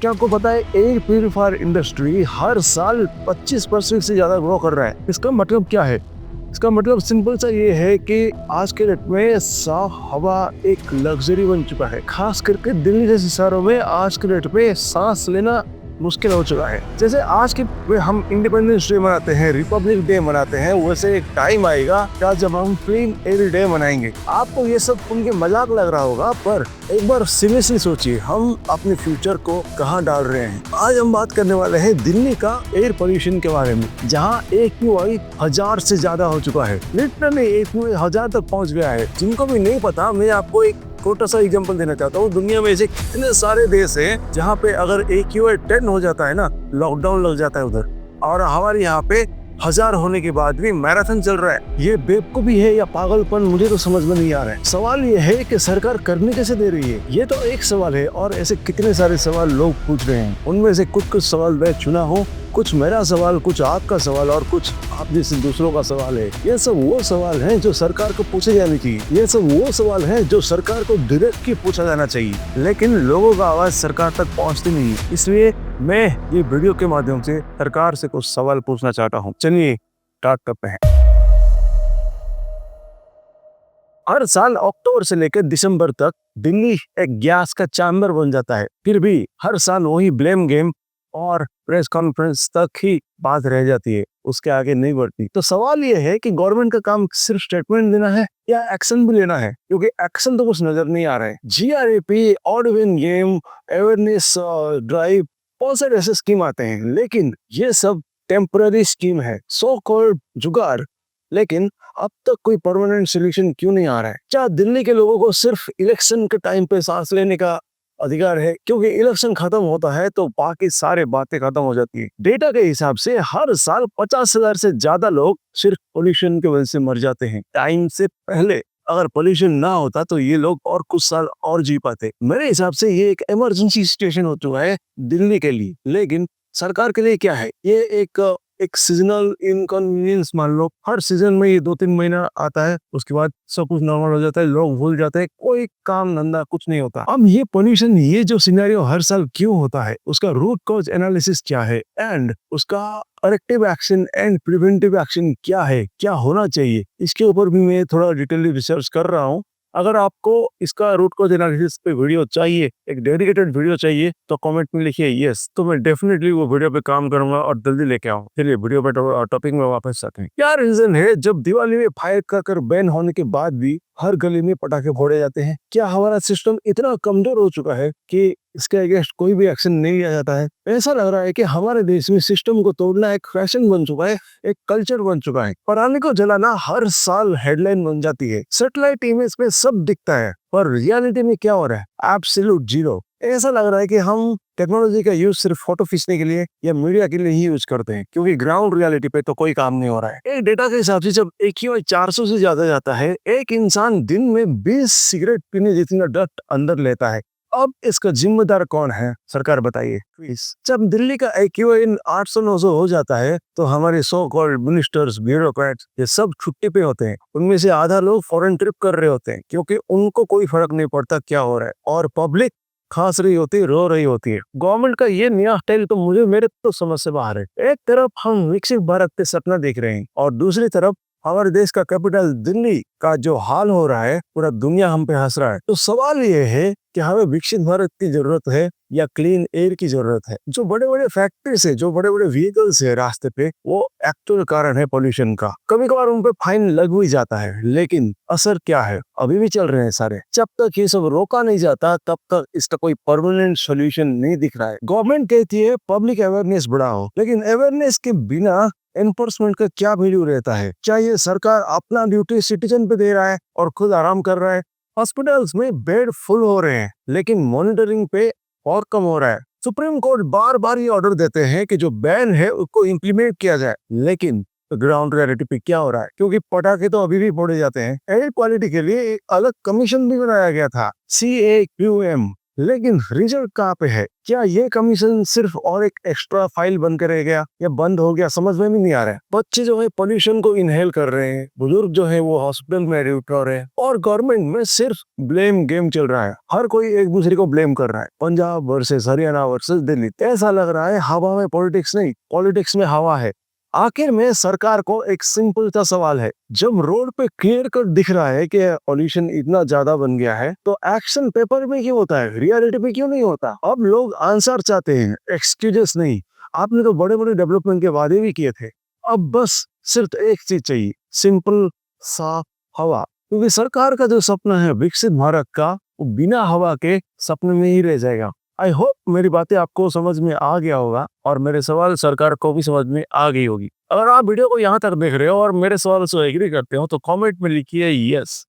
क्या आपको पता है एयर प्यूरिफायर इंडस्ट्री हर साल 25% से ज्यादा ग्रो कर रहा है। इसका मतलब क्या है? इसका मतलब सिंपल सा ये है कि आज के डेट में साफ हवा एक लग्जरी बन चुका है। खास करके दिल्ली जैसे शहरों में आज के डेट में सांस लेना मुश्किल हो चुका है। जैसे आज के हम इंडिपेंडेंस डे मनाते हैं, रिपब्लिक डे मनाते हैं, वैसे एक टाइम आएगा क्या जब हम क्लीन एयर डे मनाएंगे। आपको ये सब सुन के मजाक लग रहा होगा, पर एक बार सीरियसली सोचिए हम अपने फ्यूचर को कहाँ डाल रहे हैं। आज हम बात करने वाले हैं दिल्ली का एयर पोल्यूशन के बारे में, जहाँ AQI 1000 से ज्यादा हो चुका है। लिटरली AQI 1000 तक पहुँच गया है। जिनको भी नहीं पता, मैं आपको एक छोटा सा एग्जांपल देना चाहता हूँ। दुनिया में ऐसे कितने सारे देश हैं जहाँ पे अगर AQI 10 हो जाता है ना, लॉकडाउन लग जाता है उधर, और हमारे यहाँ पे 1000 होने के बाद भी मैराथन चल रहा है। ये बेवकूफी है या पागलपन, मुझे तो समझ में नहीं आ रहा है। सवाल ये है कि सरकार करने कैसे दे रही है, ये तो एक सवाल है, और ऐसे कितने सारे सवाल लोग पूछ रहे हैं। उनमें से कुछ सवाल मैं चुना हूँ, कुछ मेरा सवाल, कुछ आपका सवाल और कुछ आप जैसे दूसरों का सवाल है। ये सब वो सवाल हैं जो सरकार को पूछे जाने चाहिए। ये सब वो सवाल हैं जो सरकार को डायरेक्टली पूछा जाना चाहिए, लेकिन लोगों का आवाज सरकार तक पहुंचती नहीं। इसलिए मैं ये वीडियो के माध्यम से सरकार से कुछ सवाल पूछना चाहता हूँ। चलिए स्टार्ट करते हैं। हर साल अक्टूबर से लेकर दिसंबर तक दिल्ली एक गैस का चैम्बर बन जाता है। फिर भी हर साल वही ब्लेम गेम और प्रेस कॉन्फ्रेंस तक ही बात रह जाती है, उसके आगे नहीं बढ़ती। तो सवाल ये है कि गवर्नमेंट का काम सिर्फ स्टेटमेंट देना है या एक्शन भी लेना है, क्योंकि एक्शन तो कुछ नजर नहीं आ रहा है। GRAP, odd even game, awareness drive, बहुत सारे ऐसे स्कीम आते हैं, लेकिन ये सब टेम्पररी स्कीम है, सो कॉल्ड जुगाड़। लेकिन अब तक कोई परमानेंट सोल्यूशन क्यों नहीं आ रहा है? क्या दिल्ली के लोगों को सिर्फ इलेक्शन के टाइम पे सांस लेने का अधिकार है? क्योंकि इलेक्शन खत्म होता है तो बाकी सारे बातें खत्म हो जाती है। डेटा के हिसाब से हर साल 50,000 से ज्यादा लोग सिर्फ पोल्यूशन की वजह से मर जाते हैं। टाइम से पहले अगर पोल्यूशन ना होता तो ये लोग और कुछ साल और जी पाते। मेरे हिसाब से ये एक इमरजेंसी सिचुएशन हो चुका है दिल्ली के लिए, लेकिन सरकार के लिए क्या है? ये एक सीजनल इनकन्वीनियंस मान लो। हर सीजन में ये 2-3 महीना आता है, उसके बाद सब कुछ नॉर्मल हो जाता है, लोग भूल जाते हैं, कोई काम धंधा कुछ नहीं होता। अब ये पोल्यूशन, ये जो सिनेरियो हर साल क्यों होता है, उसका रूट कॉज एनालिसिस क्या है, एंड उसका corrective action and preventive action क्या है, क्या होना चाहिए, इसके ऊपर भी मैं थोड़ा डिटेल रिसर्च कर रहा हूँ। अगर आपको इसका रूट कॉज एनालिसिस पे वीडियो चाहिए, एक डेडिकेटेड वीडियो चाहिए, तो कमेंट में लिखिए यस, तो मैं डेफिनेटली वो वीडियो पे काम करूंगा और जल्दी लेके आऊँ। चलिए वीडियो पे टॉपिक में वापस आते हैं। क्या रीजन है जब दिवाली में फायर क्रैकर बैन होने के बाद भी हर गली में पटाखे फोड़े जाते हैं? क्या हमारा सिस्टम इतना कमजोर हो चुका है कि इसके अगेंस्ट कोई भी एक्शन नहीं लिया जाता है? ऐसा लग रहा है कि हमारे देश में सिस्टम को तोड़ना एक फैशन बन चुका है, एक कल्चर बन चुका है। पराने को जलाना हर साल हेडलाइन बन जाती है, सैटेलाइट इमेज में सब दिखता है, पर रियलिटी में क्या हो रहा है? Absolute zero. ऐसा लग रहा है कि हम टेक्नोलॉजी का यूज सिर्फ फोटो खींचने के लिए या मीडिया के लिए ही यूज करते हैं, क्योंकि ग्राउंड रियलिटी पे तो कोई काम नहीं हो रहा है। एक डेटा के हिसाब से जब AQI 400 से ज्यादा जाता है, एक इंसान दिन में 20 सिगरेट पीने जितना डस्ट अंदर लेता है। अब इसका जिम्मेदार कौन है? सरकार बताइए प्लीज। जब दिल्ली का AQI 800-900 हो जाता है तो हमारे सो कॉल्ड मिनिस्टर्स, ब्यूरोक्रेट्स, ये सब छुट्टी पे होते हैं। उनमें से आधा लोग फॉरेन ट्रिप कर रहे होते हैं, क्योंकि उनको कोई फर्क नहीं पड़ता क्या हो रहा है, और पब्लिक खांस रही होती है, रो रही होती है। गवर्नमेंट का ये नया स्टाइल तो मेरे तो समझ से बाहर है। एक तरफ हम विकसित भारत के सपना देख रहे हैं, और दूसरी तरफ हमारे देश का कैपिटल दिल्ली का जो हाल हो रहा है, पूरा दुनिया हम पे हंस रहा है। तो सवाल ये है कि हमें विकसित भारत की जरूरत है या क्लीन एयर की जरूरत है? जो बड़े बड़े फैक्ट्रीज है, जो बड़े बड़े व्हीकल्स है रास्ते पे, वो एक्चुअल कारण है पोल्यूशन का। कभी कभार उन पे फाइन लग भी जाता है, लेकिन असर क्या है? अभी भी चल रहे हैं सारे। जब तक ये सब रोका नहीं जाता तब तक इसका कोई परमानेंट सोल्यूशन नहीं दिख रहा है। गवर्नमेंट कहती है पब्लिक अवेयरनेस बढ़ाओ, लेकिन अवेयरनेस के बिना एनफोर्समेंट का क्या वैल्यू रहता है? चाहिए सरकार अपना ड्यूटी सिटीजन पे दे रहा है और खुद आराम कर रहा है। हॉस्पिटल्स में बेड फुल हो रहे हैं, लेकिन मॉनिटरिंग पे और कम हो रहा है। सुप्रीम कोर्ट बार बार ये ऑर्डर देते हैं कि जो बैन है उसको इम्प्लीमेंट किया जाए, लेकिन ग्राउंड रियलिटी पे क्या हो रहा है? क्योंकि पटाखे तो अभी भी फोड़े जाते हैं। एयर क्वालिटी के लिए एक अलग कमीशन भी बनाया गया था, CAQM, लेकिन रिजल्ट कहाँ पे है? क्या ये कमीशन सिर्फ और एक एक्स्ट्रा फाइल बन के रह गया या बंद हो गया, समझ में भी नहीं आ रहा है। बच्चे जो है पोल्यूशन को इनहेल कर रहे हैं, बुजुर्ग जो है वो हॉस्पिटल में एडमिट हो रहे हैं और गवर्नमेंट में सिर्फ ब्लेम गेम चल रहा है। हर कोई एक दूसरे को ब्लेम कर रहा है। Punjab versus Haryana versus Delhi. ऐसा लग रहा है हवा में पॉलिटिक्स नहीं, पॉलिटिक्स में हवा है। आखिर में सरकार को एक सिंपल सा सवाल है, जब रोड पे क्लियर कट दिख रहा है कि पॉल्यूशन इतना ज्यादा बन गया है तो एक्शन पेपर में क्यों होता है, रियलिटी में क्यों नहीं होता? अब लोग आंसर चाहते हैं, एक्सक्यूजेस नहीं। आपने तो बड़े बड़े डेवलपमेंट के वादे भी किए थे, अब बस सिर्फ एक चीज चाहिए, सिंपल साफ हवा। क्योंकि सरकार का जो सपना है विकसित भारत का, वो बिना हवा के सपने में ही रह जाएगा। आई होप मेरी बातें आपको समझ में आ गया होगा और मेरे सवाल सरकार को भी समझ में आ गई होगी। अगर आप वीडियो को यहाँ तक देख रहे हो और मेरे सवाल से एग्री करते हो तो कमेंट में लिखिए यस।